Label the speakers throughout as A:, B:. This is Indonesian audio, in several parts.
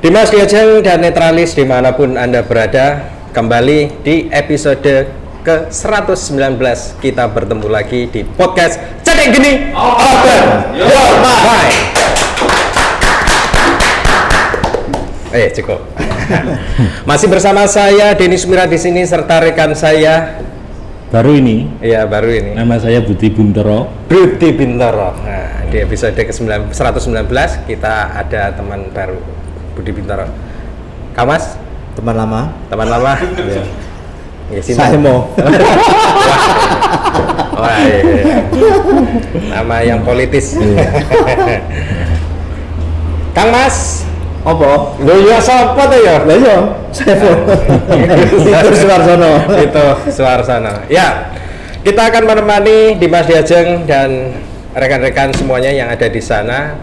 A: Dimas Diajeng dan Netralis dimanapun Anda berada, kembali di episode ke-119 kita bertemu lagi di podcast Cedek Geni Open Your Mind. Cukup. Masih bersama saya Denny Sumira di sini serta rekan saya
B: baru ini.
A: Iya, baru ini.
B: Nama saya Budi Bintoro.
A: Budi Bintoro. Nah, di episode ke-119 kita ada teman baru. Budi Bintoro. Kamas?
C: Teman lama.
A: Teman lama.
C: Ya.
A: Ya,
C: Saya mau.
A: Wah, iya. Nama yang politis. Kang Mas.
C: Apa?
A: Lho ya sapa to ya?
C: Lah iya, saya itu Suwarsono.
A: Itu Suwarsono. Ya. Kita akan menemani Dimas Diajeng dan rekan-rekan semuanya yang ada di sana.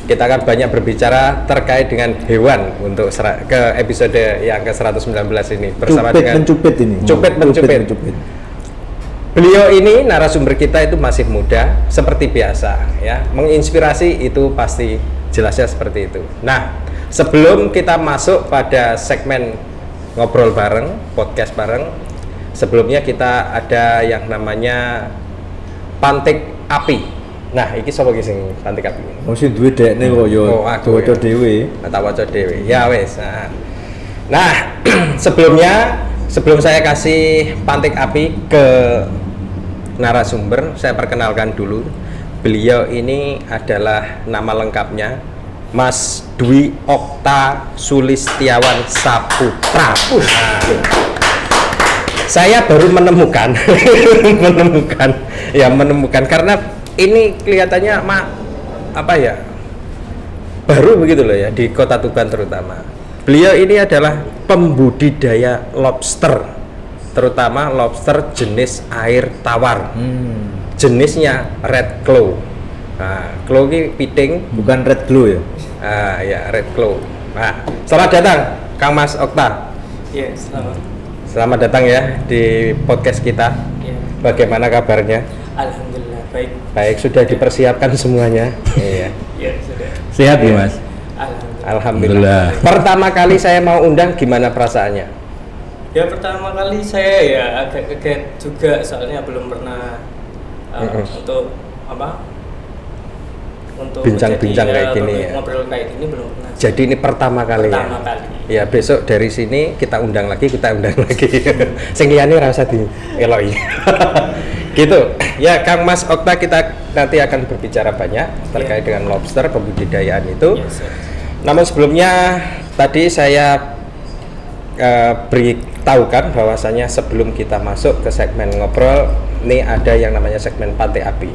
A: Kita akan banyak berbicara terkait dengan hewan untuk ke episode yang ke-119 ini bersama dengan
C: Cupit ini.
A: Cupit. Beliau ini narasumber kita itu masih muda seperti biasa ya, menginspirasi itu pasti jelasnya seperti itu. Nah, sebelum kita masuk pada segmen ngobrol bareng, podcast bareng, sebelumnya kita ada yang namanya pantik api. Nah, iki sapa iki sing pantik api?
C: Mesti duwe dekne kok ya.
A: Aku
C: waca dhewe.
A: Tak waca dhewe. Ya wis. Nah, sebelum saya kasih pantik api ke narasumber, saya perkenalkan dulu. Beliau ini adalah nama lengkapnya Mas Dwi Okta Sulistiawan Saputra. Saya baru menemukan karena ini kelihatannya baru begitu loh ya di Kota Tuban terutama. Beliau ini adalah pembudidaya lobster, terutama lobster jenis air tawar. Jenisnya red claw. Nah, claw ini piting,
C: Bukan red glow ya.
A: Ya red claw. Nah, selamat datang Kang Mas Okta.
D: Iya, selamat.
A: Selamat datang ya di podcast kita.
D: Iya.
A: Bagaimana kabarnya?
D: Alhamdulillah baik.
A: Baik, sudah dipersiapkan semuanya. Iya.
D: Iya, sudah.
B: Sehat ya, Mas?
A: Alhamdulillah. Pertama kali saya mau undang, gimana perasaannya?
D: Ya pertama kali saya ya agak kaget juga soalnya belum pernah untuk
A: Bincang-bincang kayak gini ya.
D: Ngobrol kayak gini belum pernah.
A: Jadi ini pertama kali
D: Pertama
A: ya.
D: kali.
A: Ya, besok dari sini kita undang lagi. Sing liyane ora usah dieloki. Gitu. Ya, Kang Mas Okta, kita nanti akan berbicara banyak terkait dengan lobster pembudidayaan itu.
D: Yes, sir.
A: Namun sebelumnya tadi saya beritahukan bahwasanya sebelum kita masuk ke segmen ngobrol, ini ada yang namanya segmen pantai api.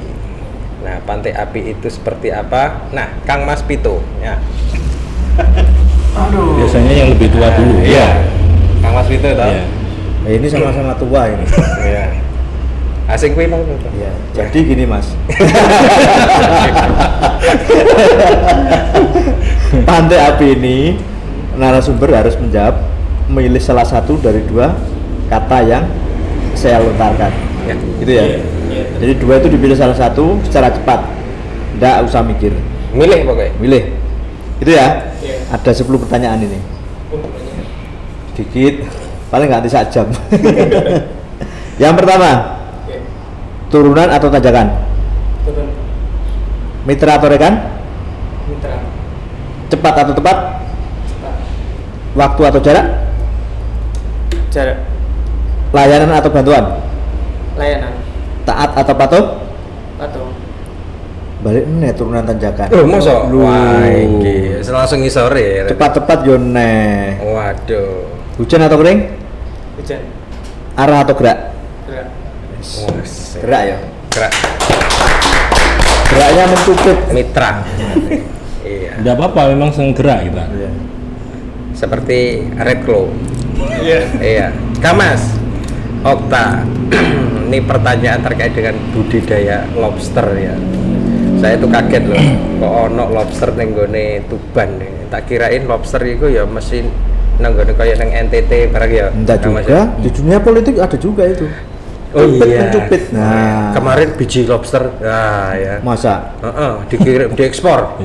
A: Nah, pantai api itu seperti apa? Nah, Kang Mas Pito ya.
C: Aduh.
B: Biasanya yang lebih tua dulu.
A: Iya. Kang Mas Pito tahu?
B: Iya.
C: Ini sama-sama tua ini.
A: Iya. Asing kuwi Bang.
C: Iya. Jadi gini, Mas. Pantai api ini narasumber harus memilih salah satu dari dua kata yang saya lontarkan.
A: Ya.
C: Gitu ya.
D: Iya.
C: Jadi dua itu dipilih salah satu secara cepat. Nggak usah mikir.
A: Milih pokoknya.
C: Milih. Itu ya.
D: Iya.
C: Ada 10 pertanyaan ini. Dikit. Paling nggak nanti 1 jam. Yang pertama,
D: Iya.
C: turunan atau tanjakan?
D: Turun.
C: Mitra atau rekan?
D: Mitra.
C: Cepat atau tepat?
D: Cepat.
C: Waktu atau jarak?
D: Jarak.
C: Layanan atau bantuan?
D: Layanan.
C: Taat atau patuh?
D: Patuh.
C: Balik nih turunan tanjakan.
A: Oh, masa?
C: Lu.
A: Wah, iki langsung ngisore.
C: Cepat-cepat yo neh.
A: Waduh.
C: Hujan atau kering?
D: Hujan.
C: Arah atau gerak?
D: Gerak.
C: Gerak ya.
A: Gerak.
C: Geraknya mencupit.
A: Mitra. Iya.
B: Tidak apa-apa, memang gerak kita.
C: Iya.
A: Seperti red claw.
D: Iya.
A: Iya. Kang Mas Okta. Ini pertanyaan terkait dengan budidaya lobster ya. Saya tuh kaget loh, kok ono lobster ning gone Tuban nih. Tak kirain lobster itu ya mesti nang gone kaya nang NTT barang ya.
C: Enggak
A: Kang Mas,
C: juga,
A: ya?
C: di dunia politik ada juga itu.
A: Oh
C: Cupit
A: iya.
C: mencupit. Nah,
A: Kemarin biji lobster. Nah, ya.
C: masa
A: Dikirim, diekspor.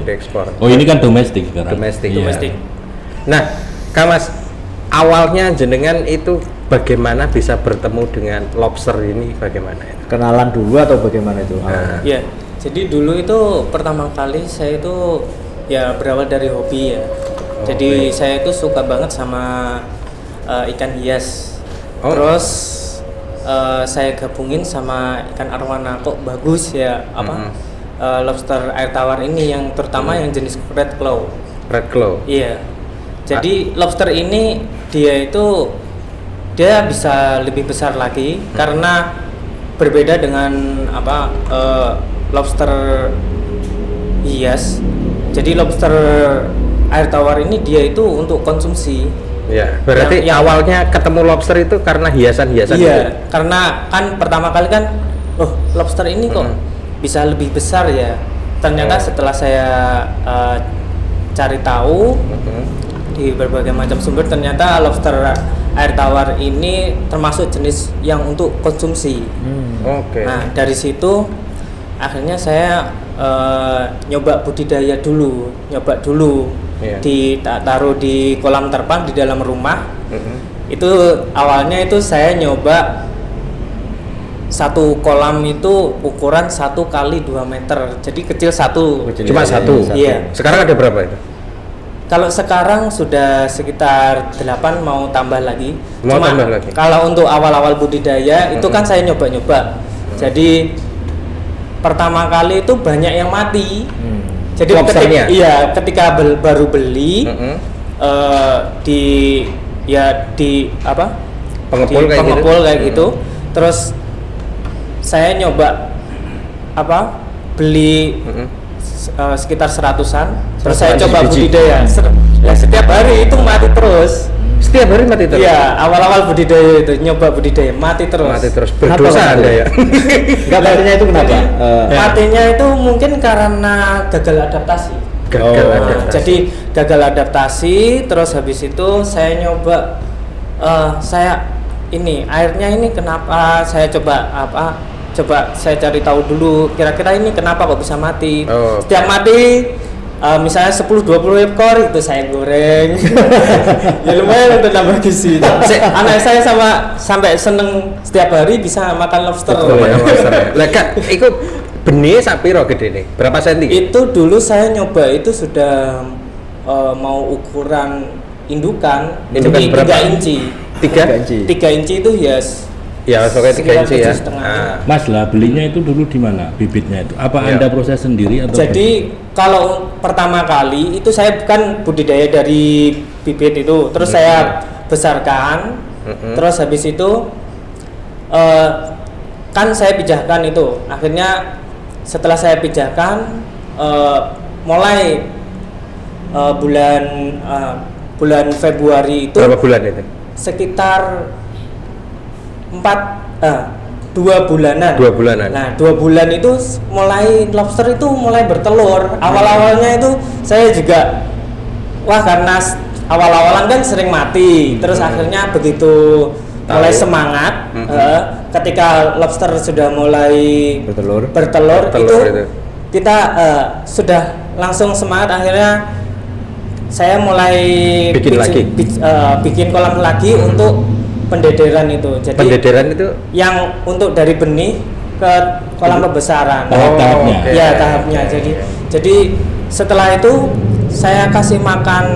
B: Oh, ini kan domestik sekarang.
A: Domestik.
B: Iya.
D: Domestik.
A: Nah, Kang Mas, awalnya jenengan itu bagaimana bisa bertemu dengan lobster ini, bagaimana ya?
C: Kenalan dulu atau bagaimana itu?
A: Nah.
D: Ya, jadi dulu itu pertama kali saya itu ya berawal dari hobi ya. Jadi saya itu suka banget sama ikan hias.
A: Oh.
D: Terus saya gabungin sama ikan arwana, kok bagus ya lobster air tawar ini yang terutama yang jenis red claw.
A: Red claw.
D: Iya. Jadi lobster ini dia bisa lebih besar lagi karena berbeda dengan lobster hias. Jadi lobster air tawar ini dia itu untuk konsumsi.
A: Ya, berarti
D: Yang
A: awalnya ketemu lobster itu karena hiasan-hiasan
D: iya,
A: itu?
D: karena kan pertama kali kan, lobster ini kok bisa lebih besar ya. Ternyata setelah saya cari tahu di berbagai macam sumber, ternyata lobster air tawar ini termasuk jenis yang untuk konsumsi.
A: Oke.
D: Nah, dari situ akhirnya saya nyoba budidaya dulu,
A: Iya.
D: taruh di kolam terpal di dalam rumah. Itu awalnya itu saya nyoba satu kolam itu ukuran 1 kali 2 meter, jadi kecil satu.
A: Cuma satu.
D: Iya.
A: Sekarang ada berapa itu?
D: Kalau sekarang sudah sekitar 8, mau tambah lagi.
A: Mau tambah lagi.
D: Kalau untuk awal-awal budidaya itu kan saya nyoba-nyoba. Jadi pertama kali itu banyak yang mati. Jadi
A: Lobsternya?
D: ketika baru beli
A: Pengepul kayak gitu?
D: kayak gitu. Terus saya nyoba beli sekitar 100-an. Terus saya coba budidaya. Ya, setiap hari itu mati terus.
A: Setiap hari mati terus?
D: Iya, awal-awal budidaya itu nyoba budidaya mati terus.
A: Mati terus.
C: Kenapa
A: Berdosa
C: mati?
A: Anda ya?
C: Enggak, matinya itu kenapa?
D: Matinya itu mungkin karena gagal adaptasi.
A: Gagal
C: Oh.
A: adaptasi.
D: Jadi gagal adaptasi, terus habis itu saya nyoba airnya ini kenapa, saya coba saya cari tahu dulu kira-kira ini kenapa kok bisa mati.
A: Oh.
D: Setiap mati misalnya 10-20 ekor itu saya goreng. Ya lumayan untuk nambah gizi. Anak saya sampai seneng setiap hari bisa makan lobster.
A: Lah Kak, iku benih sak piro gedene? Berapa senti?
D: Itu dulu saya nyoba itu sudah mau ukuran indukan
A: Indukan berapa?
D: 3 inci.
A: 3
C: inci.
D: 3 inci itu hias.
A: Ya, pokoknya 3 inci ya.
D: 7,5.
A: Ah.
B: Mas lah belinya itu dulu di mana bibitnya itu? Apa
A: Iya.
B: Anda proses sendiri atau?
D: Jadi kalau pertama kali itu saya bukan budidaya dari bibit itu, terus saya besarkan, terus habis itu kan saya pijahkan itu. Akhirnya setelah saya pijahkan mulai bulan Februari itu
A: Berapa bulan itu?
D: sekitar 2 bulanan.
A: 2 bulanan.
D: Nah, 2 bulan itu mulai lobster itu mulai bertelur. Awal-awalnya itu saya juga karena awal-awalan kan sering mati. Terus akhirnya begitu mulai semangat ketika lobster sudah mulai bertelur itu kita sudah langsung semangat. Akhirnya saya mulai bikin kolam lagi untuk pendederan itu. Jadi
A: pendederan itu
D: yang untuk dari benih ke kolam pembesaran.
B: Tahap-tahapnya.
A: oke.
D: Ya, tahapnya. Jadi setelah itu saya kasih makan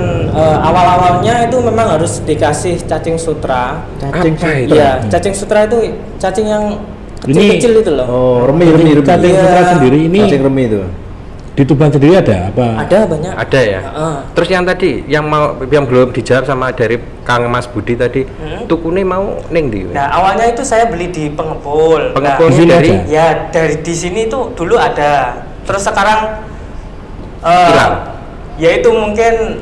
D: awal-awalnya itu memang harus dikasih cacing sutra.
A: Apa itu?
D: Iya, cacing sutra itu cacing yang
B: Ini-
D: kecil-kecil itu loh.
C: Oh, remi.
B: Cacing
D: Iya.
B: sutra sendiri ini
C: Cacing remi itu.
B: di Tuban sendiri ada apa?
D: Ada banyak.
A: Ada ya. Terus yang tadi yang belum dijawab sama dari Kang Mas Budi tadi, tukune mau ning ndi?
D: Nah, awalnya itu saya beli di pengepul.
A: Pengepul
B: Di sini
A: dari
B: aja?
D: Ya, dari di sini tuh dulu ada. Terus sekarang
A: hilang.
D: Ya itu mungkin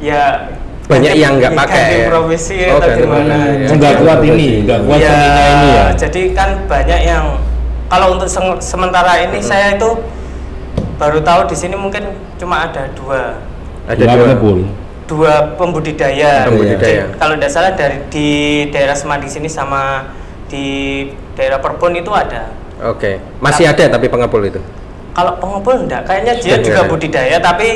D: ya
A: Banyak yang nggak pakai
D: ganti
A: ya?
D: profesi
A: Oh,
D: atau
A: ganti
D: gimana.
A: profesi.
D: Ya.
B: Nggak kuat ini, nggak kuat
D: Ya,
B: seninya ini ya.
D: jadi kan banyak yang kalau untuk sementara ini saya itu baru tahu di sini mungkin cuma ada 2
A: Ada
B: Dua
A: 2.
B: pengepul.
D: 2 pembudidaya.
A: Pembudidaya.
D: Jadi, kalau tidak salah di daerah Semadi sini sama di daerah Perbon itu ada.
A: Oke. Masih ada tapi pengepul itu.
D: Kalau pengepul enggak, kayaknya dia
A: Sudah
D: juga
A: enggak ada.
D: budidaya tapi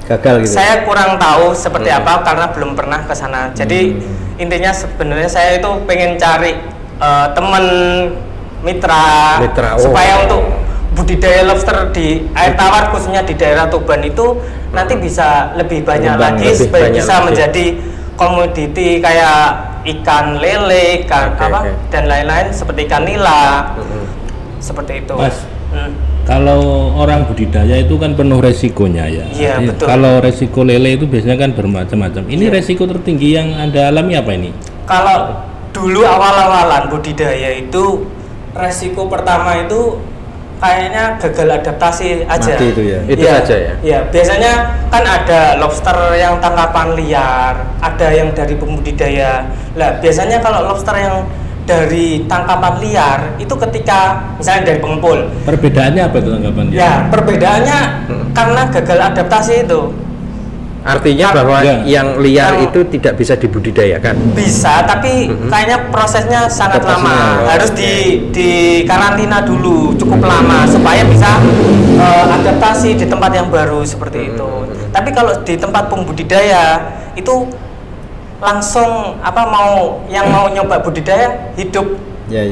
C: gagal gitu.
D: Saya kurang tahu seperti apa karena belum pernah ke sana. Jadi intinya sebenarnya saya itu pengen cari teman mitra, supaya untuk budidaya lobster di air tawar khususnya di daerah Tuban itu nanti bisa lebih banyak lagi supaya bisa menjadi komoditi kayak ikan lele, ikan dan lain-lain seperti ikan nila. Seperti itu.
B: Mas, kalau orang budidaya itu kan penuh resikonya ya.
D: Iya, betul.
B: Kalau resiko lele itu biasanya kan bermacam-macam. Ini resiko tertinggi yang Anda alami apa ini?
D: Kalau dulu awal-awalan budidaya itu resiko pertama itu kayaknya gagal adaptasi aja.
C: Mati itu ya.
A: Itu saja ya.
D: Iya, biasanya kan ada lobster yang tangkapan liar, ada yang dari pembudidaya. Lah, biasanya kalau lobster yang dari tangkapan liar itu ketika misalnya dari pengepul.
B: Perbedaannya apa itu tangkapan liar?
D: Ya, perbedaannya karena gagal adaptasi itu.
A: Artinya bahwa yang liar itu tidak bisa dibudidayakan.
D: Bisa, tapi kayaknya prosesnya sangat lama. Harus di karantina dulu cukup lama supaya bisa adaptasi di tempat yang baru seperti itu. Tapi kalau di tempat pembudidaya itu langsung mau nyoba budidaya hidup.
B: Ya,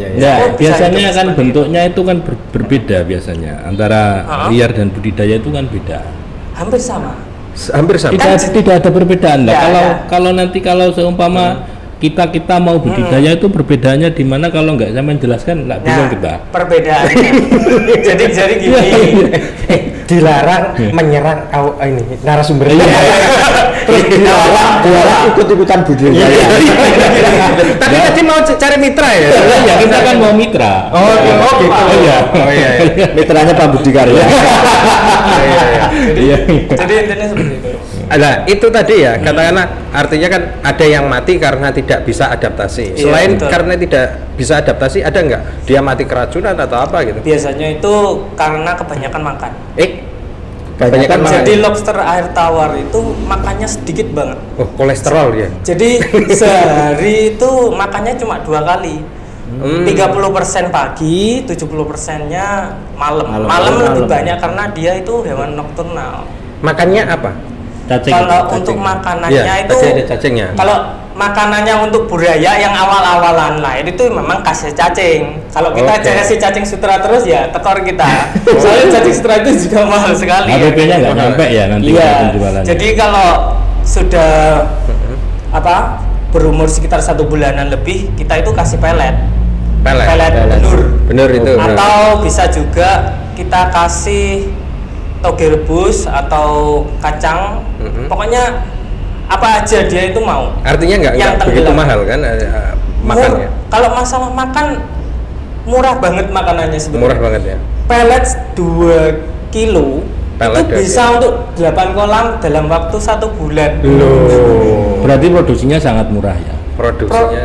B: biasanya kan bentuknya itu kan berbeda biasanya antara liar dan budidaya itu kan beda.
D: Hampir sama.
B: Tidak ada perbedaan lah. Kalau seumpama kita mau budidaya itu perbedaannya di mana, kalau nggak sampai jelaskan nggak bingung kita.
D: Perbedaannya. jadi gini.
A: Dilarang menyerang ini narasumber.
C: Terus dilarang ikut-ikutan budidaya.
A: Tapi tadi mau cari mitra ya?
B: Ya, kita kan mau mitra.
A: Oh gitu. Oh iya.
C: Mitranya Pak Budi Karya.
D: Jadi intinya seperti itu.
A: Nah, itu tadi ya, katakanlah artinya kan ada yang mati karena tidak bisa adaptasi. Selain karena tidak bisa adaptasi, ada nggak dia mati keracunan atau apa gitu?
D: Biasanya itu karena kebanyakan makan.
A: Kebanyakan makan.
D: Jadi lobster air tawar itu makannya sedikit banget.
A: Oh, kolesterol dia.
D: Jadi sehari itu makannya cuma 2 kali. 30% pagi, 70%-nya malam. Malam lebih banyak karena dia itu hewan nokturnal.
A: Makannya apa?
B: Cacing.
D: Kalau untuk makanannya itu
A: ada cacingnya.
D: Kalau makanannya untuk budaya yang awal-awalan lain itu memang kasih cacing. Kalau kita kasih cacing sutra terus ya tekor kita. Soalnya cacing sutra itu juga mahal sekali.
B: HPP-nya nggak nyampe ya nanti penjualannya.
D: Jadi kalau sudah berumur sekitar 1 bulanan lebih, kita itu kasih pelet benur
A: itu.
D: Atau bisa juga kita kasih toge rebus atau kacang. Pokoknya apa aja dia itu mau.
A: Artinya nggak begitu mahal kan makannya.
D: Kalau masalah makan murah banget makanannya sebenarnya.
A: Murah banget ya.
D: Pelet 2 kilo itu bisa untuk 8 kolam dalam waktu 1 bulan.
B: Berarti produksinya sangat murah ya.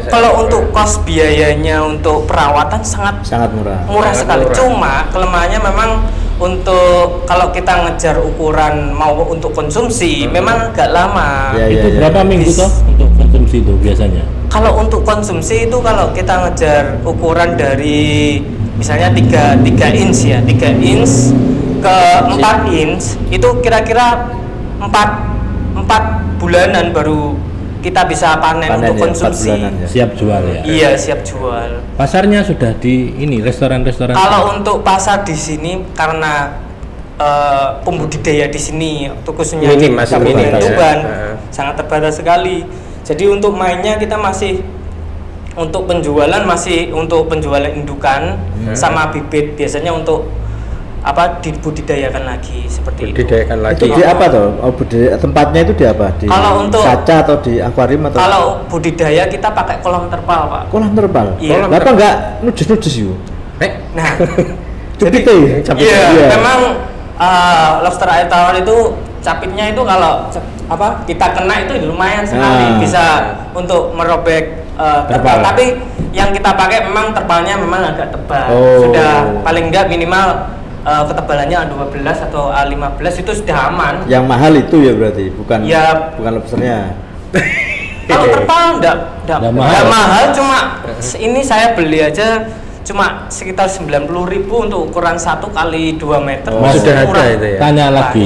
D: Kalau untuk kos biayanya untuk perawatan sangat murah sekali. Cuma kelemahannya memang untuk kalau kita ngejar ukuran mau untuk konsumsi memang agak lama.
B: Itu berapa minggu toh untuk konsumsi itu biasanya?
D: Kalau untuk konsumsi itu kalau kita ngejar ukuran dari misalnya 3 inch ya, 3 inch ke 4 inch itu kira-kira 4 bulanan baru kita bisa panen untuk konsumsi.
B: Siap jual ya.
D: Iya, siap jual.
B: Pasarnya sudah di ini restoran-restoran.
D: Kalau untuk pasar di sini karena pembudidaya di sini khususnya di Kabupaten Tuban sangat terbatas sekali. Jadi untuk mainnya kita masih untuk penjualan indukan sama bibit biasanya untuk dibudidayakan lagi seperti itu.
C: Itu di apa tuh? Tempatnya itu di apa? Di
D: kalau untuk
C: kaca atau di akuarium atau?
D: Kalau budidaya kita pakai kolam terpal, Pak.
C: Kolam terpal.
D: Iya.
C: Kenapa enggak nujus yuk?
D: Nah,
C: jadi
D: memang lobster air tawar itu capitnya itu kalau kita kena itu lumayan sekali bisa untuk merobek terpal. Tapi yang kita pakai memang terpalnya memang agak tebal. Sudah paling enggak minimal ketebalannya A12 atau A15 itu sudah aman.
C: Yang mahal itu ya berarti bukan lobsternya.
D: Kalau terpal enggak mahal, cuma ini saya beli aja cuma sekitar 90.000 untuk ukuran 1 kali 2 meter.
A: Sudah ada itu ya.
B: Tanya lagi.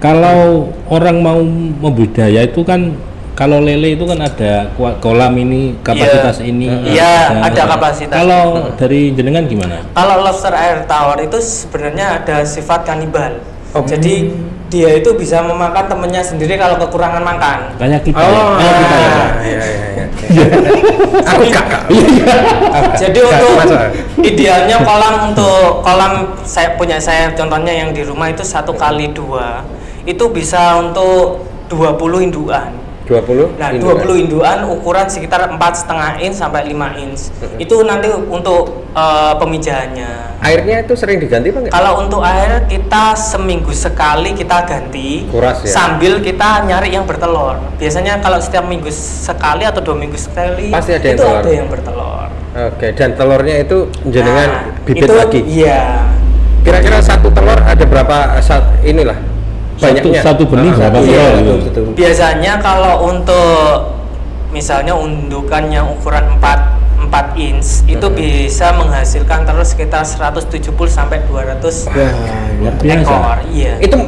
B: Kalau orang mau membudidaya itu kan, kalau lele itu kan ada kolam ini, kapasitas ini.
D: Iya, ada kapasitas.
B: Kalau dari jenengan gimana?
D: Kalau lobster air tawar itu sebenarnya ada sifat kanibal. Jadi dia itu bisa memakan temennya sendiri kalau kekurangan makan.
B: Kayak kita.
A: Kayak kita ya. Iya. Aku kakak.
D: Jadi untuk idealnya kolam saya contohnya yang di rumah itu 1x2 itu bisa untuk 20 indukan.
A: 20?
D: Nah, 20 indukan ukuran sekitar 4,5 inch sampai 5 inch. Itu nanti untuk pemijahannya.
A: Airnya itu sering diganti Pak?
D: Kalau untuk air kita seminggu sekali kita ganti.
A: Kuras ya?
D: Sambil kita nyari yang bertelur. Biasanya kalau setiap minggu sekali atau 2 minggu sekali
A: pasti ada yang
D: itu
A: telur.
D: ada yang bertelur.
A: Oke, dan telurnya itu jenengan bibit
D: itu,
A: lagi?
D: Iya.
A: Kira-kira satu telur ada berapa inilah? Banyaknya?
B: Satu benih berapa
A: iya,
B: telur?
D: Biasanya kalau untuk misalnya undukan yang ukuran 4 inch itu bisa menghasilkan terus sekitar 170 sampai 200 ekor. Iya.
A: Itu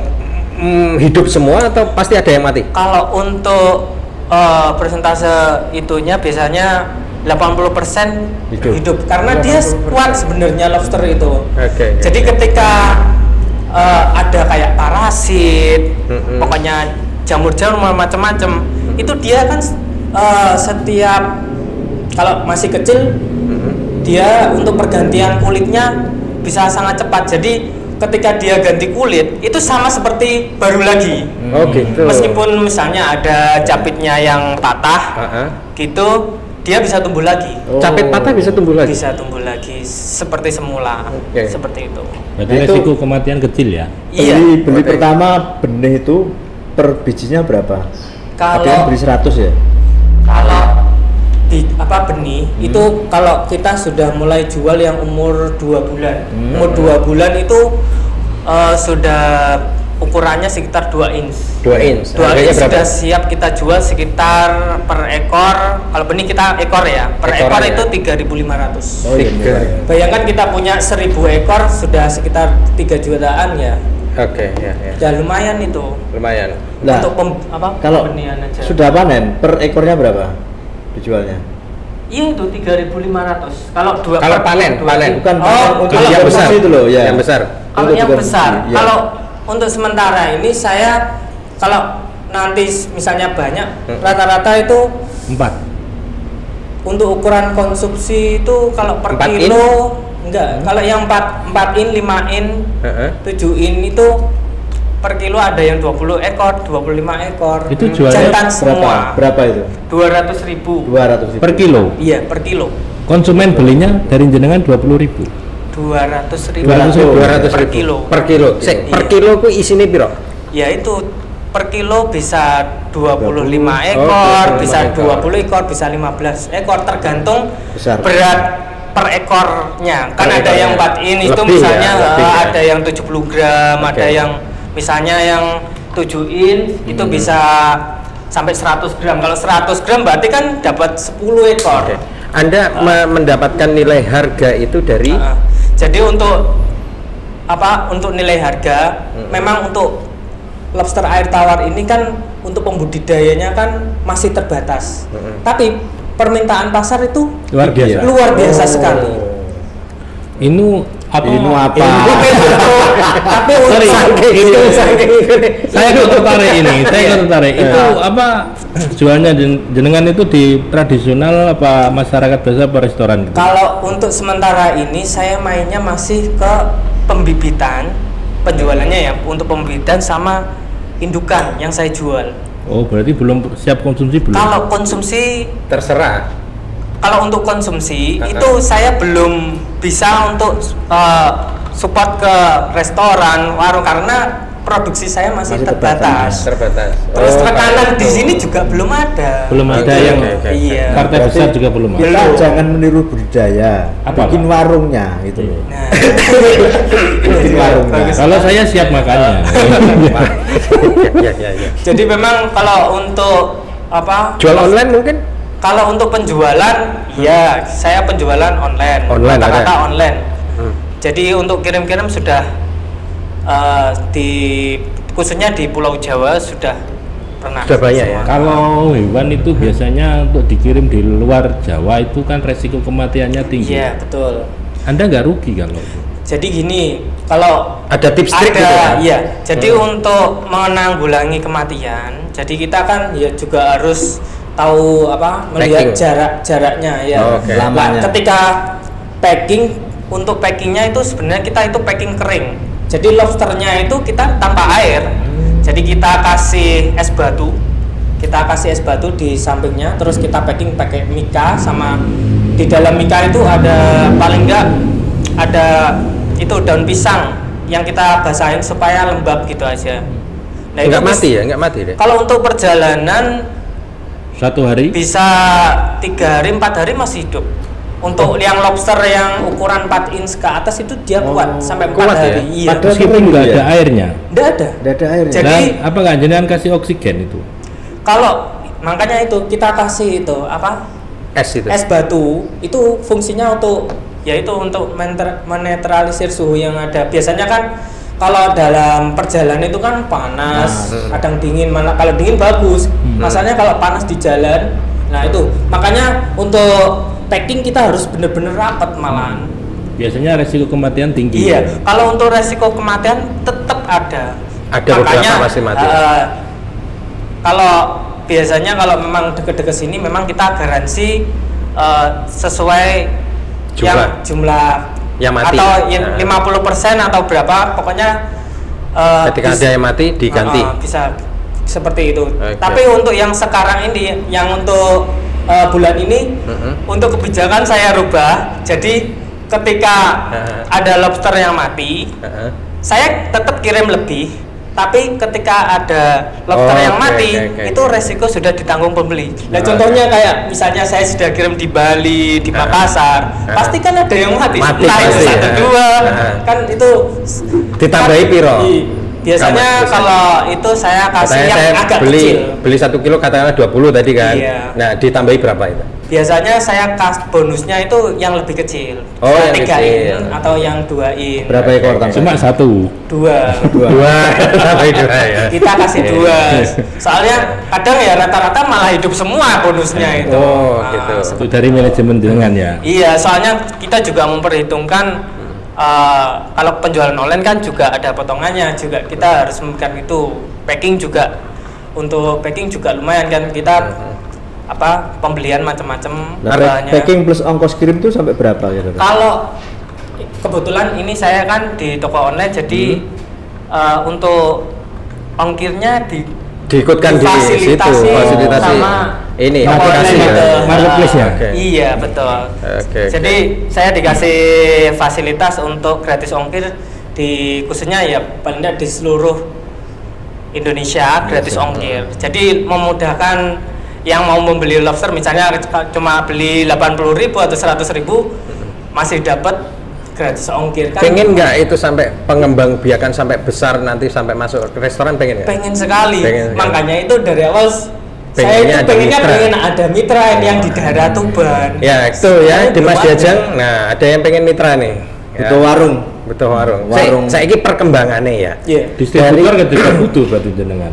A: hidup semua atau pasti ada yang mati?
D: Kalau untuk persentase itunya biasanya 80% hidup karena dia kuat sebenarnya lobster itu. Jadi ketika ada kayak parasit, pokoknya jamur-jamur macam-macam, itu dia kan setiap kalau masih kecil dia untuk pergantian kulitnya bisa sangat cepat. Jadi ketika dia ganti kulit itu sama seperti baru lagi.
A: Oh gitu.
D: Meskipun misalnya ada capitnya yang patah, gitu dia bisa tumbuh lagi.
A: Capit patah bisa tumbuh lagi?
D: Bisa tumbuh lagi seperti semula. Seperti itu.
B: Berarti resiko kematian kecil ya?
D: Iya.
C: Beli pertama benih itu per bijinya berapa? Ada yang
D: Kalau
C: beli 100 ya?
D: kalau di benih itu kalau kita sudah mulai jual yang umur 2 bulan. Umur 2 bulan itu sudah ukurannya sekitar 2 inch.
A: 2 inch.
D: 2 inch sudah siap kita jual sekitar per ekor. Kalau benih kita ekor ya. Per ekor itu 3.500.
C: Oh iya.
D: Bayangkan kita punya 1.000 ekor sudah sekitar 3 jutaan ya.
A: Oke, ya.
D: Ya lumayan itu.
A: Lumayan.
C: Nah,
D: Untuk
C: kalau
D: pembenihan aja.
C: sudah panen per ekornya berapa dijualnya?
D: Iya itu 3.500. Kalau
A: panen.
C: Bukan
D: untuk
A: yang besar
C: itu loh ya.
A: Yang besar.
D: Kalau yang besar,
C: ya.
D: kalau untuk sementara ini saya kalau nanti misalnya banyak rata-rata itu
B: 4.
D: untuk ukuran konsumsi itu kalau per
A: 4
D: kilo enggak. Kalau yang 4 in, 5 in, 7 in itu per kilo ada yang 20 ekor, 25 ekor.
B: Itu jualnya
D: jantan semua.
C: Berapa itu?
D: 200.000.
C: 200.000
B: per kilo.
D: Iya, per kilo.
B: Konsumen belinya dari jenengan 20.000.
D: 200.000
A: 200.000
D: kilo.
A: Per kilo. Per kilo ku isine piro?
D: Ya itu per kilo bisa 25 ekor, bisa 20 ekor, bisa 15 ekor tergantung
C: besar.
D: berat per ekornya. Kan ada yang 4 in itu
A: Lebih
D: misalnya
A: ya.
D: ada yang 70 gram, ada yang misalnya yang 7 in itu bisa sampai 100 gram. Kalau 100 gram berarti kan dapat 10 ekor.
A: Anda mendapatkan nilai harga itu dari
D: jadi untuk untuk nilai harga memang untuk lobster air tawar ini kan untuk pembudidayanya kan masih terbatas. Tapi permintaan pasar itu luar biasa sekali.
B: Ini apa?
D: Tapi
B: Sorry, itu saya kok tertarik ini. Itu apa jualnya jenengan itu di tradisional apa masyarakat biasa apa restoran gitu?
D: Kalau untuk sementara ini saya mainnya masih ke pembibitan, penjualannya ya untuk pembibitan sama indukan yang saya jual.
B: Oh, berarti belum siap konsumsi belum?
D: Kalau konsumsi
A: terserah.
D: Kalau untuk konsumsi itu saya belum bisa untuk support ke restoran, warung karena produksi saya masih terbatas. Terus tekanan di sini juga belum ada.
B: Belum ada yang
D: iya.
B: partai besar juga belum ada.
C: Kita jangan meniru budidaya, bikin warungnya gitu.
D: Nah,
C: Bikin warungnya.
B: Kalau saya siap makannya.
A: Ya.
D: jadi memang kalau untuk
A: jual online mungkin?
D: Kalau untuk penjualan, ya saya penjualan online. Rata-rata online. Jadi untuk kirim-kirim sudah khususnya di Pulau Jawa sudah pernah.
A: Sudah banyak ya?
B: Kalau hewan itu biasanya untuk dikirim di luar Jawa itu kan resiko kematiannya tinggi.
D: Iya, betul.
B: Anda nggak rugi kalau itu?
D: Jadi gini, kalau
A: Ada tips trik
D: ada,
A: gitu ya?
D: iya. Jadi untuk menanggulangi kematian, jadi kita kan ya juga harus tahu apa, melihat
A: Packing.
D: jaraknya ya.
A: Oh, oke.
D: Nah,
C: Lamanya.
D: ketika packing, untuk packingnya itu sebenarnya kita itu packing kering. Jadi lobsternya itu kita tanpa air. Jadi kita kasih es batu. Kita kasih es batu di sampingnya, terus kita packing pakai mika, sama di dalam mika itu ada paling enggak ada itu daun pisang yang kita basahin supaya lembab gitu aja. Nah,
A: Nggak
D: itu
A: mati ya? Nggak mati deh?
D: kalau untuk perjalanan
B: 1 hari?
D: bisa 3 hari 4 hari masih hidup. Untuk yang lobster yang ukuran 4 inch ke atas itu dia kuat sampai 4
A: kuat ya?
D: hari. Iya.
C: Padahal
B: Meskipun nggak
C: ya?
B: ada airnya.
D: Nggak ada.
C: Nggak ada airnya.
D: Jadi-
B: Nah, apa nggak jenengan kasih oksigen itu?
D: Kalau makanya itu kita kasih itu apa?
A: Es itu?
D: Es batu itu fungsinya untuk yaitu untuk menetralisir suhu yang ada. Biasanya kan kalau dalam perjalanan itu kan panas, kadang dingin, mana kalau dingin bagus. Masalahnya kalau panas di jalan, nah itu makanya untuk packing kita harus bener-bener rapat malahan.
B: Biasanya resiko kematian tinggi.
D: Iya, kalau untuk resiko kematian tetap ada.
A: Ada beberapa pasti mati.
D: Kalau biasanya kalau memang deket-deket sini memang kita garansi sesuai jumlah
A: yang mati.
D: atau 50% atau berapa, pokoknya
A: Ketika ada yang mati diganti.
D: bisa seperti itu.
A: Oke.
D: Tapi untuk yang sekarang ini, yang untuk bulan ini, untuk kebijakan saya rubah. Jadi ketika ada lobster yang mati, saya tetap kirim lebih. Tapi ketika ada lobster yang mati, itu resiko sudah ditanggung pembeli. Nah, contohnya kayak misalnya saya sudah kirim di Bali, di Makassar, pasti kan ada yang mati.
A: Mati
D: Entah itu
A: pasti,
D: 1-2, kan itu
A: Ditambahi piro?
D: Biasanya
A: Kamu-
D: kalau itu saya kasih
A: Katanya
D: yang
A: saya
D: agak
A: beli
D: kecil.
A: beli 1 kilo katakanlah 20 tadi kan.
D: Iya.
A: Nah, ditambahi berapa itu?
D: Biasanya saya bonusnya itu yang lebih kecil.
A: Oh, yang
D: 3
A: kecil.
D: in atau yang 2 in.
C: Berapa ekor tambah?
B: Cuma 1.
D: 2.
A: Dua, tambahi 2 ya.
D: Kita kasih 2. Soalnya kadang ya rata-rata malah hidup semua bonusnya itu.
A: Oh,
D: Nah,
A: gitu.
B: Itu dari manajemen jenengan ya.
D: Iya, soalnya kita juga memperhitungkan kalau penjualan online kan juga ada potongannya juga, kita harus memikirkan itu. Packing juga, untuk packing juga lumayan kan, kita apa pembelian macam-macam
C: Nah,
D: bahannya.
C: packing plus ongkos kirim tuh sampai berapa ya?
D: Kalau kebetulan ini saya kan di toko online, jadi untuk ongkirnya
A: Diikutkan di situ
D: difasilitasi
A: fasilitasi
D: sama
A: ini
D: toko
A: aplikasi
D: online
A: ya.
D: itu.
B: Marketplace ya?
A: Oke.
D: Iya, betul.
A: Oke,
D: Jadi saya dikasih fasilitas untuk gratis ongkir di khususnya ya paling tidak di seluruh Indonesia gratis ongkir. Jadi memudahkan yang mau membeli lobster, misalnya cuma beli 80.000 atau 100.000 masih dapat gratis ongkir kan.
A: Pengen nggak itu sampai pengembang biakan sampai besar nanti sampai masuk ke restoran, pengen nggak?
D: Pengen sekali.
A: Pengen sekali.
D: Makanya itu dari awal saya
A: Pengennya
D: itu
A: ada
D: pengennya
A: mitra.
D: pengen ada mitra yang di daerah Tuban.
A: Ya itu ya
D: Saya
A: di Mas
D: belum
A: Diajang.
D: ada.
A: Nah, ada yang pengen mitra nih. Ya.
C: Butuh warung.
A: Butuh warung.
C: Warung.
A: Saya ini perkembangannya ya.
D: Iya.
B: Distributor ketika butuh berarti jenengan.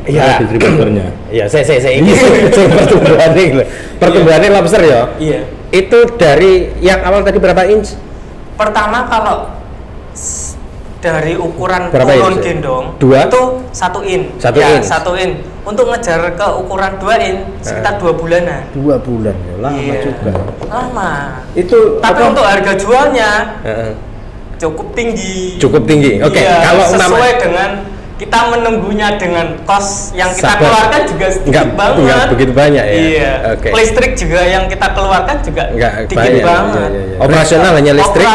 A: Iya.
B: Distributornya.
A: Iya, saya ini pertumbuhan ini loh. Pertumbuhannya lobster ya.
D: Iya.
A: Itu dari yang awal tadi berapa inch?
D: Pertama kalau dari ukuran
A: Berapa
D: turun
A: inch?
D: gendong
A: 2?
D: itu 1 in.
A: 1
D: ya,
A: inch.
D: 1 in. Untuk ngejar ke ukuran 2 in sekitar 2 bulanan.
C: 2 bulan ya, lama
D: Iya.
C: juga.
D: Lama.
C: Itu
D: Tapi
C: apa?
D: untuk harga jualnya
A: Heeh.
D: cukup tinggi.
A: Cukup tinggi. Oke,
D: Iya,
A: kalau
D: sesuai dengan kita menunggunya dengan kos yang kita
A: Sabar.
D: keluarkan juga sedikit banget.
A: Enggak begitu banyak ya.
D: Iya.
A: Oke.
D: Listrik juga yang kita keluarkan juga
A: Enggak
D: dikit
A: banyak.
D: banget.
C: Iya, iya.
A: Operasional hanya listrik.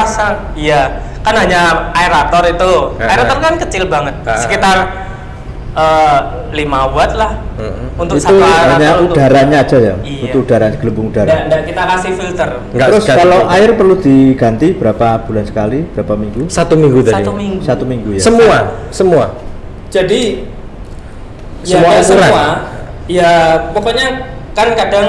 D: Iya, kan hanya aerator itu. Aerator kan kecil banget, sekitar 5 watt lah. Untuk
C: Itu
D: satu
C: hanya
D: aerator untuk-
C: udaranya aja ya.
D: Iya.
C: Itu udara gelembung udara.
D: Nggak kita kasih filter.
A: Enggak
C: Terus
A: sekali.
C: kalau air perlu diganti berapa bulan sekali, berapa minggu?
A: 1 minggu tadi.
D: 1 minggu.
C: 1 minggu ya.
A: Semua.
D: Jadi
A: Semua
D: ya,
A: ukuran?
D: semua. Ya pokoknya kan kadang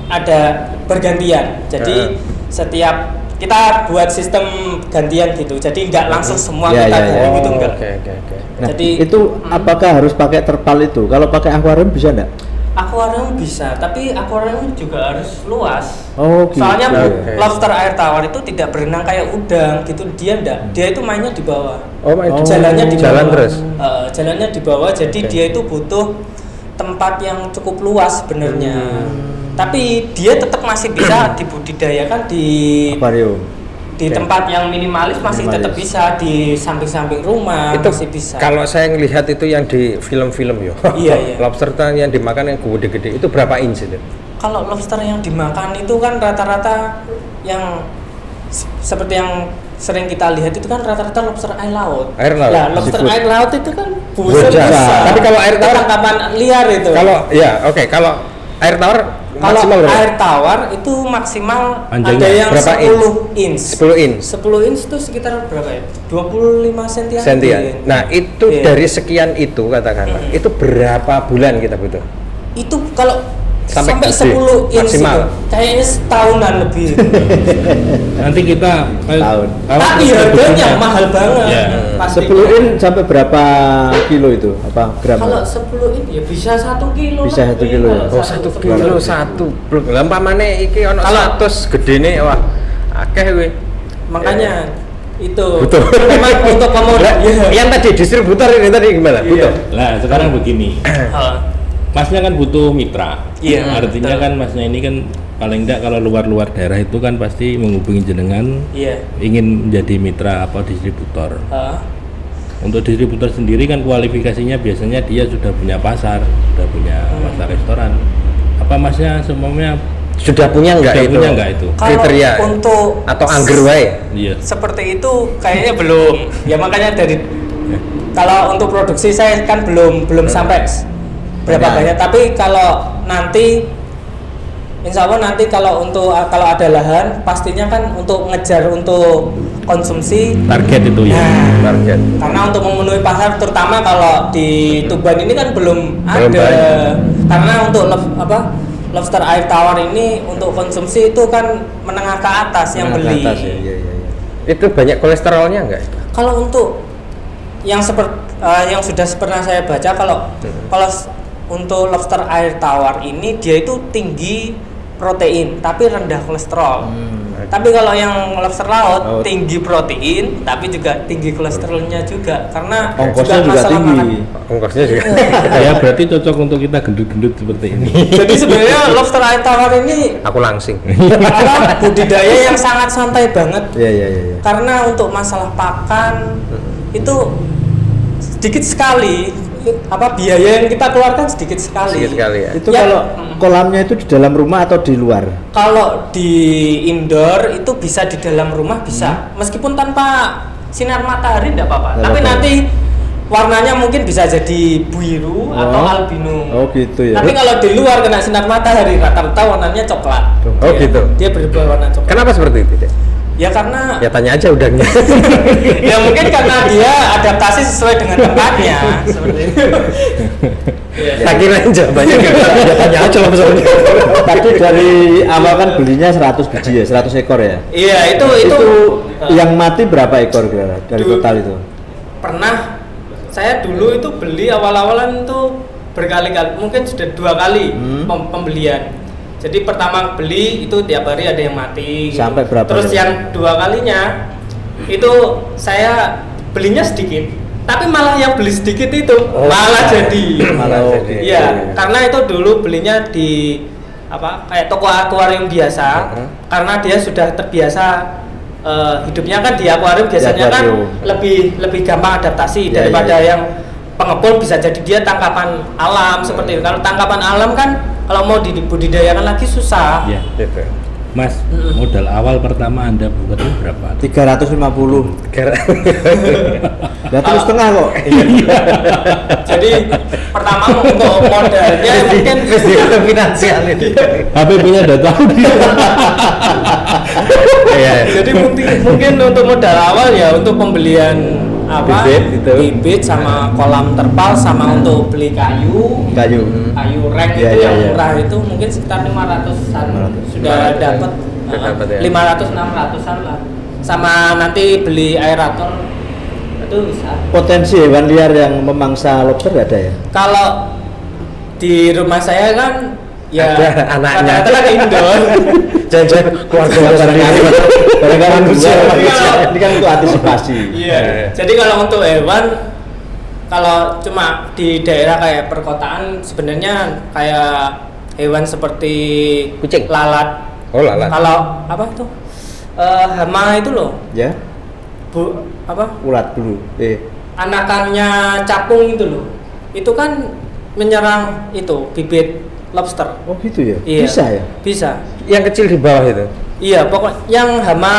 D: ada bergantian. Jadi setiap kita buat sistem gantian gitu. Jadi nggak langsung semua
C: Ya,
D: kita
C: ya, ya.
D: ganti gitu enggak.
A: Oke.
C: Nah,
D: Jadi
C: itu apakah harus pakai terpal itu? Kalau pakai akuarium bisa enggak?
D: akuarium bisa, tapi akuarium juga harus luas.
C: Oh, gitu.
D: Soalnya
A: Oke.
D: lobster air tawar itu tidak berenang kayak udang gitu, dia enggak. Dia itu mainnya di bawah.
A: Oh, main
C: Oh.
D: Jalannya di
A: jalan
D: bawah.
A: terus.
D: Jalannya di bawah, jadi
A: Oke.
D: dia itu butuh tempat yang cukup luas sebenarnya. Tapi dia tetap masih bisa dibudidayakan di
C: Akuarium.
A: Oke.
D: tempat yang minimalis, masih
C: Minimalis.
D: tetap bisa di samping-samping rumah
A: Itu
D: masih bisa.
A: kalau saya ngelihat itu yang di film-film yo.
D: Iya.
A: Lobster yang dimakan yang gede-gede itu berapa inch itu?
D: Kalau lobster yang dimakan itu kan rata-rata yang seperti yang sering kita lihat itu kan rata-rata lobster air laut.
A: Air laut,
D: Nah, lobster
C: seafood.
D: air laut itu kan
A: Besar.
D: besar.
A: Tapi kalau air
D: Itu
A: tawar-
D: tangkapan liar itu.
A: Kalau ya oke, kalau air tawar
D: Kalau
A: maksimal berapa?
D: air tawar itu maksimal
B: Panjangnya
D: ada yang
A: berapa
D: 10 inch.
A: 10 inch.
D: 10 inch itu sekitar berapa ya? 25 sentian.
A: Sentian. Nah, itu
D: Iya.
A: dari sekian itu katakanlah, itu berapa bulan kita butuh?
D: Itu kalau
A: Sampai
D: sampai,
A: gede,
D: 10 inch
A: maksimal.
D: itu, kayaknya setahunan lebih.
B: Nanti kita
C: Tahun.
D: Tapi harganya mahal banget.
B: Ya.
D: pastinya.
C: 10 in sampai berapa kilo itu? Apa gram?
D: Kalau 10 in ya bisa 1 kilo.
C: Bisa
D: lah.
C: 1 kilo ya?
A: Oh, 1 kilo
C: kilo.
A: satu blok. Lah umpamane iki ono
D: Kalau-
A: 100 gedene wah akeh kuwi.
D: Makanya itu
A: Butuh.
D: memang untuk
A: Lah,
D: komoditas.
A: yang tadi distributor ini tadi gimana?
D: Iya.
A: Butuh.
B: Nah, sekarang begini. Masnya kan butuh mitra.
D: Iya,
B: Artinya
D: betul.
B: kan masnya ini kan paling enggak kalau luar-luar daerah itu kan pasti menghubungi jenengan
D: Iya.
B: ingin menjadi mitra apa distributor.
D: Heeh.
B: Untuk distributor sendiri kan kualifikasinya biasanya dia sudah punya pasar, sudah punya pasar restoran. Apa masnya semuanya
A: Sudah punya enggak
B: sudah
A: itu?
B: punya enggak itu?
D: Kalau
A: Kriteria
D: untuk
A: atau angger wae?
B: Iya.
D: seperti itu kayaknya belum. Ya makanya dari kalau untuk produksi saya kan belum sampai berapa
C: Banyak.
D: banyak. Tapi kalau nanti Insya Allah nanti kalau ada lahan pastinya kan untuk ngejar untuk konsumsi.
B: Target itu ya.
D: Nah,
A: Target.
D: karena untuk memenuhi pasar terutama kalau di Tuban ini kan belum ada.
A: banyak.
D: Karena untuk lobster air tawar ini untuk konsumsi itu kan menengah ke atas yang
C: Menengah ke
D: beli.
C: atas ya, iya, iya, iya.
A: Itu banyak kolesterolnya enggak?
D: Kalau untuk yang yang sudah pernah saya baca kalau untuk lobster air tawar ini dia itu tinggi protein tapi rendah kolesterol. Tapi kalau yang lobster laut
C: Laut.
D: tinggi protein tapi juga tinggi kolesterolnya juga karena
C: Ongkosnya juga
D: masalah
C: tinggi.
D: makan.
A: Ongkosnya juga.
B: Ya berarti cocok untuk kita gendut-gendut seperti ini.
D: Jadi sebenarnya lobster air tawar ini
A: Aku langsing.
D: budidaya yang sangat santai banget.
C: Iya, iya, iya.
D: Karena untuk masalah pakan itu sedikit sekali biaya yang kita keluarkan sedikit sekali.
A: Sedikit sekali ya.
C: Itu
D: Ya,
C: kalau kolamnya itu di dalam rumah atau di luar?
D: Kalau di indoor itu bisa di dalam rumah bisa, meskipun tanpa sinar matahari tidak apa-apa.
C: Nggak
D: Tapi
C: apa-apa.
D: nanti warnanya mungkin bisa jadi biru atau albino.
C: Oh, gitu ya.
D: Tapi kalau di luar kena sinar matahari rata-rata warnanya coklat.
A: Oh, gitu.
D: Dia berubah warna coklat.
A: Kenapa seperti itu? Dek?
D: Ya karena
A: Ya tanya aja udangnya.
D: ya mungkin karena dia adaptasi sesuai dengan tempatnya seperti itu.
A: Tak kira jawabannya ya tanya aja langsung.
C: Tadi dari awal kan belinya 100 biji ya, 100 ekor ya.
D: Iya, itu
C: Yang mati berapa ekor kira dari
D: Du-
C: total itu?
D: pernah saya dulu itu beli awal-awalan itu berkali-kali, mungkin sudah 2 kali pembelian. Jadi pertama beli itu tiap hari ada yang mati.
C: Sampai berapa
D: Terus
C: ya?
D: yang 2 kalinya itu saya belinya sedikit, tapi malah yang beli sedikit itu malah jadi.
C: Malah
A: jadi.
D: Iya, karena itu dulu belinya di kayak toko akuarium biasa, karena dia sudah terbiasa hidupnya kan di akuarium biasanya kan
C: akuarium.
D: lebih gampang adaptasi
C: Ya,
D: daripada
C: ya, ya.
D: yang pengepul bisa jadi dia tangkapan alam seperti itu. Kalau tangkapan alam kan kalau mau dibudidayakan lagi susah.
B: Ya.
A: Gitu.
B: Mas, modal awal pertama Anda buat itu berapa?
C: 350. Lah terus setengah kok.
D: Jadi pertama untuk modalnya mungkin
A: finansial ini.
B: HPP-nya udah tahu dia.
A: Iya.
D: jadi mungkin untuk modal awal ya untuk pembelian
A: Bibit itu.
D: bibit sama kolam terpal sama untuk beli kayu
C: Kayu.
D: kayu rek
C: Iya,
D: itu
C: iya,
D: yang
C: iya.
D: murah itu mungkin sekitar 500-an
C: 500.
D: sudah dapat
A: dapat ya.
D: 500-600an lah. Sama nanti beli aerator itu bisa.
C: Potensi hewan liar yang memangsa lobster nggak ada ya?
D: Kalau di rumah saya kan ya
A: Ada anaknya.
D: rata-rata kan indoor.
A: Jangan keluarga
C: Barangkali
D: Manusia.
C: ini kan untuk antisipasi.
D: Iya. Jadi kalau untuk hewan, kalau cuma di daerah kayak perkotaan sebenarnya kayak hewan seperti
A: Kucing?
D: lalat.
A: Oh lalat.
D: Kalau apa itu? Hama itu loh.
C: Ya,
D: Apa?
C: ulat bulu.
D: Anakannya capung itu loh. Itu kan menyerang itu bibit lobster.
C: Oh gitu ya?
D: Iya.
C: Bisa ya?
D: Bisa.
A: Yang kecil di bawah itu.
D: Iya, pokoknya hama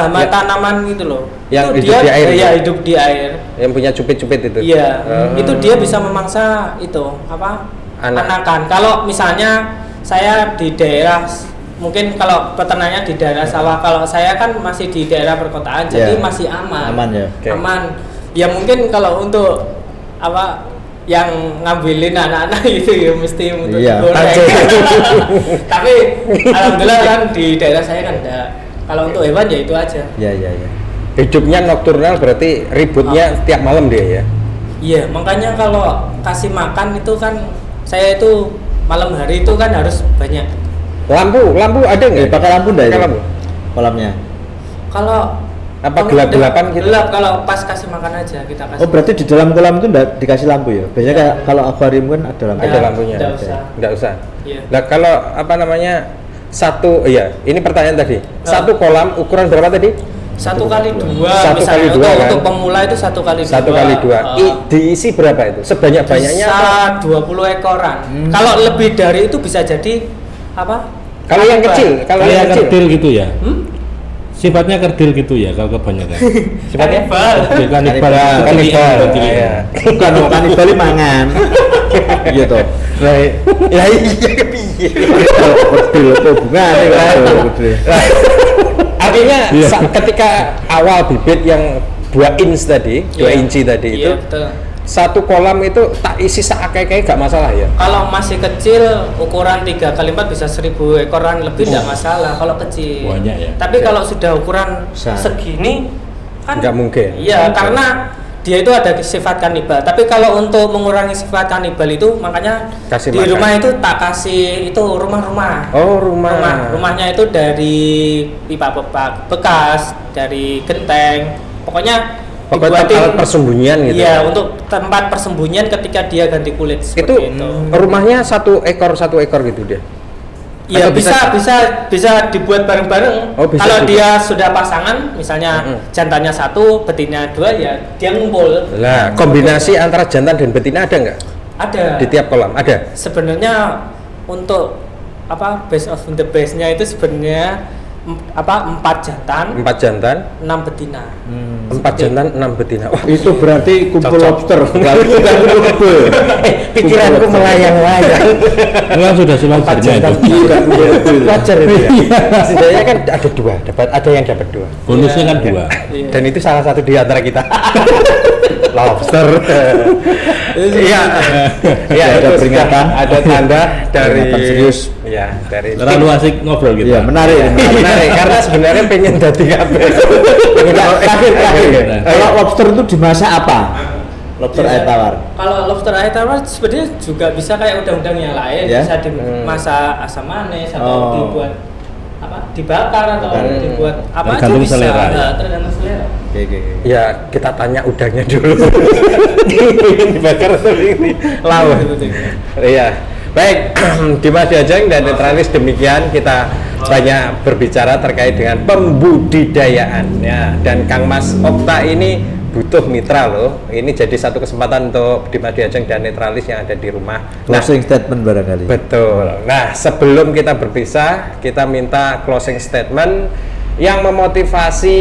A: Ya.
D: tanaman gitu loh.
A: Yang
D: Itu
A: hidup di air
D: Iya,
A: itu?
D: hidup di air.
A: Yang punya cupit-cupit itu.
D: Iya.
A: Oh.
D: Itu dia bisa memangsa itu apa?
A: Anak.
D: Anakan. Kalau misalnya saya di daerah mungkin kalau peternaknya di daerah sawah, kalau saya kan masih di daerah perkotaan, jadi
C: Ya.
D: masih aman.
C: Aman ya?
A: Oke.
D: Aman. Ya mungkin kalau untuk apa yang ngambilin anak-anak itu ya mesti untuk
C: Iya.
D: digoreng. Tapi alhamdulillah kan di daerah saya kan enggak. Kalau untuk hewan ya itu aja.
C: Ya.
A: Hidupnya nokturnal berarti ributnya tiap malam dia ya.
D: Iya, makanya kalau kasih makan itu kan saya itu malam hari itu kan harus banyak.
A: Lampu ada nggak?
C: Pakai lampu enggak
A: Pakai
C: itu?
A: lampu.
C: Kolamnya.
D: Kalau
A: Apa
D: kalau
A: gelap-gelapan
D: udah
A: gitu?
D: Gelap kalau pas kasih makan aja kita kasih.
C: Oh berarti di dalam kolam itu enggak dikasih lampu ya? Biasanya kayak kalau akuarium kan ada lampu.
A: Ada lampunya.
D: Nggak usah.
A: Nggak usah.
D: Iya.
A: Nah kalau apa namanya ini pertanyaan tadi. Satu kolam ukuran berapa tadi?
D: 1x2
A: Satu
D: misalnya
A: kali dua, kan?
D: untuk pemula itu 1x2.
A: 1x2. Diisi berapa itu? Sebanyak-banyaknya
D: bisa
A: apa?
D: 20 ekoran. Kalau lebih dari itu bisa jadi apa?
A: Kalau yang
D: Kanibal.
A: kecil, kalau yang
B: Kayak
A: kecil.
B: kerdil gitu ya.
D: Hmm?
B: Sifatnya kerdil gitu ya kalau kebanyakan.
A: Sifatnya
D: Kanibal.
B: Kerdil kanibal.
C: Kanibal.
A: Kanibal.
B: Kerdil.
A: Iya.
C: Bukan dong, kanibal ini mangan. Iya toh.
A: Lah, ya iya kepiye.
C: Kerdil apa hubungannya kalau kerdil.
A: Artinya
B: Iya.
A: ketika awal bibit yang 2 inch tadi, 2
D: Iya.
A: inci tadi itu,
D: Iya, betul.
A: satu kolam itu tak isi seakai-akai gak masalah ya?
D: Kalau masih kecil ukuran 3x4 bisa 1000 ekoran lebih tidak masalah kalau kecil.
B: Banyak ya.
D: Tapi kalau sudah ukuran
C: Besar.
D: segini kan
A: Nggak mungkin.
D: Iya, karena dia itu ada sifat kanibal. Tapi kalau untuk mengurangi sifat kanibal itu makanya
A: Kasih
D: di
A: makan.
D: rumah itu tak kasih itu rumah-rumah.
A: Oh, rumah.
D: Rumahnya itu dari pipa bekas, dari genteng. Pokoknya
A: Pokoknya
D: dibuatin-
A: tempat persembunyian gitu.
D: Iya, untuk tempat persembunyian ketika dia ganti kulit
A: Itu
D: seperti itu.
A: rumahnya satu ekor gitu dia.
D: Iya,
A: Atau
D: bisa dibuat bareng-bareng.
A: Oh, bisa
D: Kalau
A: juga.
D: dia sudah pasangan, misalnya jantannya 1, betina 2, ya dia ngumpul.
A: Lah, kombinasi antara jantan dan betina ada nggak
D: Ada.
A: di tiap kolam? Ada.
D: Sebenarnya untuk base of the base-nya itu sebenarnya 4 jantan,
A: 4 jantan,
D: 6 betina.
A: 4 jantan, 6 betina. Wah,
C: Itu berarti kumpul
A: Cocok.
C: lobster. Enggak kumpul kebo.
A: pikiranku melayang-layang.
B: Memang sudah sewajarnya itu.
C: Iya, kumpul kebo.
A: Wajar itu ya. Setidaknya kan ada yang dapat 2.
B: Bonusnya kan
D: Iya.
B: 2.
D: Iya.
A: Dan itu salah satu di antara kita. Lobster. Iya. Iya,
C: Ada
A: itu
C: peringatan.
A: sudah ada tanda dari
C: Peringatan serius.
A: Iya, dari
B: Terlalu asik ngobrol gitu.
C: Iya, menarik.
A: menarik karena sebenarnya pengen jadi kabeh.
C: Terakhir.
B: Nah.
C: Kalau lobster itu dimasak apa? Lobster
D: Iya.
C: air tawar.
D: Kalau lobster air tawar sebenarnya juga bisa kayak udang-udang yang lain,
C: Ya?
D: bisa dimasak asam manis atau
C: Oh.
D: dibuat dibakar atau
C: Bakar.
D: dibuat apa aja
B: Tergantung
D: bisa.
B: selera, ya?
D: Nah, tergantung selera.
C: Oke.
A: Ya, kita tanya udangnya dulu. Pengen dibakar atau ini lawan. Iya. Baik, Dimas Diajeng dan Netralis, demikian kita banyak berbicara terkait dengan pembudidayaan ya. Dan Kang Mas Okta ini butuh mitra loh. Ini jadi satu kesempatan untuk Dimas Diajeng dan Netralis yang ada di rumah. Nah,
C: Closing statement barangkali.
A: betul. Nah, sebelum kita berpisah, kita minta closing statement yang memotivasi,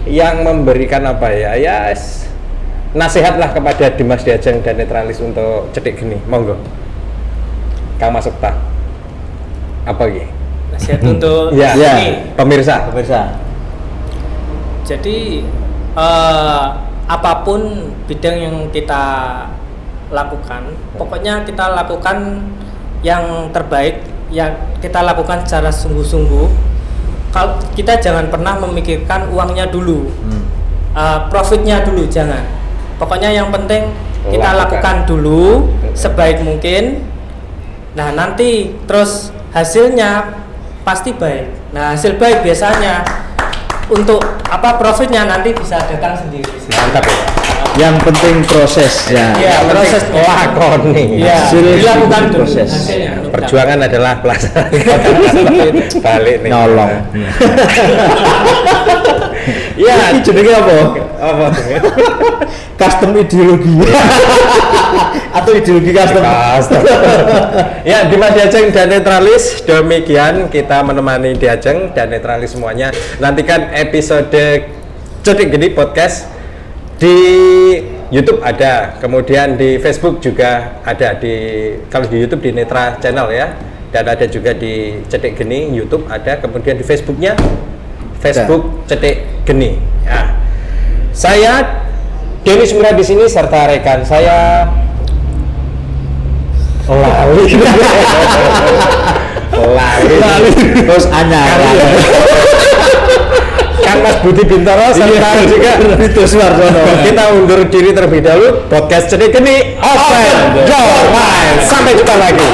A: yang memberikan apa ya? Nasihatlah kepada Dimas Diajeng dan Netralis untuk cedik geni. Monggo. Kang Mas Okta. Apa iki?
D: Nasihat untuk
A: Ya,
D: ini.
A: pemirsa.
C: Pemirsa.
D: Jadi apapun bidang yang kita lakukan, pokoknya kita lakukan yang terbaik, yang kita lakukan secara sungguh-sungguh. kalau kita jangan pernah memikirkan uangnya dulu, profitnya dulu jangan. Pokoknya yang penting kita lakukan dulu sebaik mungkin. Nah nanti terus hasilnya pasti baik. Nah hasil baik biasanya untuk profitnya nanti bisa datang sendiri.
A: Mantap ya.
C: Yang penting prosesnya.
D: Ya, proses
A: lakoni.
D: Ya, dilakukan dulu
C: proses.
D: hasilnya.
A: Perjuangan adalah pelaksanaan. Balik nih.
C: Nolong.
A: Ya,
C: Ini jenenge apa?
A: apa tuh?
C: Custom ideologi. Atau ideologi custom.
A: Ya, Dimas Diajeng dan Netralis, demikian kita menemani Diajeng dan Netralis semuanya. Nantikan episode Cedik Geni Podcast di YouTube ada, kemudian di Facebook juga ada, kalau di YouTube di Netra Channel ya, dan ada juga di Cedik Geni YouTube ada, kemudian di Facebooknya Facebook Cedik Geni. Ya. Saya Denny Sumira di sini serta rekan saya lali
C: Terus Anyara.
A: Kang Mas Budi Bintoro serta juga
C: Itu Suwarsono.
A: kita undur diri terlebih dahulu. Podcast Cedik Geni open your mind. Sampai jumpa lagi.